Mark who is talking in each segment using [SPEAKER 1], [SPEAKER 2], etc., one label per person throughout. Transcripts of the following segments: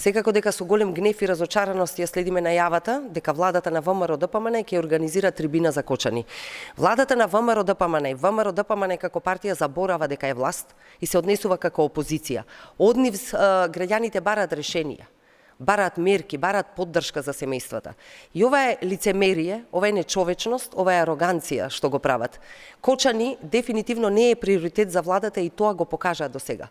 [SPEAKER 1] Секако дека со голем гнев и разочараност ја следиме најавата дека владата на ВМРО-ДПМН ќе организира трибина за Кочани. Владата на ВМРО-ДПМН и ВМРО-ДПМН како партија заборава дека е власт и се однесува како опозиција. Од нив граѓаните бараат решенија, бараат мерки, бараат поддршка за семејствата. И ова е лицемерие, ова е нечовечност, ова е ароганција што го прават. Кочани дефинитивно не е приоритет за владата и тоа го покажаа до сега.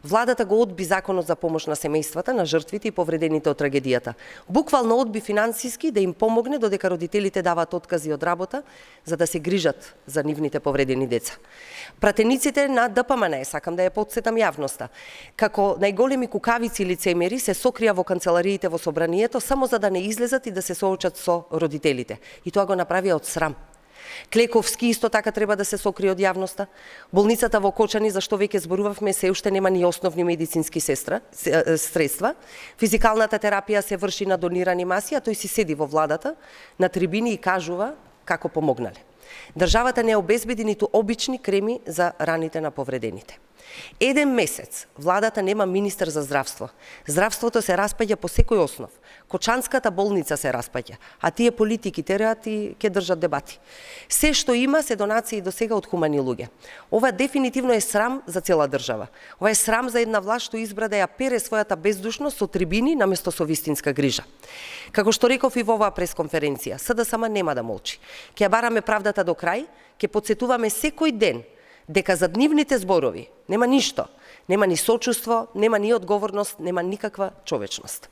[SPEAKER 1] Владата го одби законот за помош на семејствата, на жртвите и повредените од трагедијата. Буквално одби финансиски да им помогне додека родителите даваат откази од работа за да се грижат за нивните повредени деца. Пратениците на ДПМН, сакам да ја потсетам јавноста, како најголеми кукавици лицемери се сокрија во канцелариите во собранието само за да не излезат и да се соочат со родителите. И тоа го направија од срам. Клековски исто така треба да се сокрие од јавноста. Болницата во Кочани, за што веќе зборувавме, се уште нема ни основни медицински средства. Физикалната терапија се врши на донирани маси, а тој си седи во владата на трибини и кажува како помогнале. Државата не обезбеди ниту обични креми за раните на повредените. Еден месец владата нема министер за здравство. Здравството се распаѓа по секој основ. Кочанската болница се распаѓа, а тие политики тераат и ќе држат дебати. Се што има се донации до сега од хумани луѓе. Ова дефинитивно е срам за цела држава. Ова е срам за една власт што избра да ја пере својата бездушност со трибини наместо со вистинска грижа. Како што реков и во оваа пресконференција, СДСМ нема да молчи. Ќе бараме правдата до крај, ќе потсетуваме секој ден дека зад нивните зборови нема ништо, нема ни сочувство, нема ни одговорност, нема никаква човечност.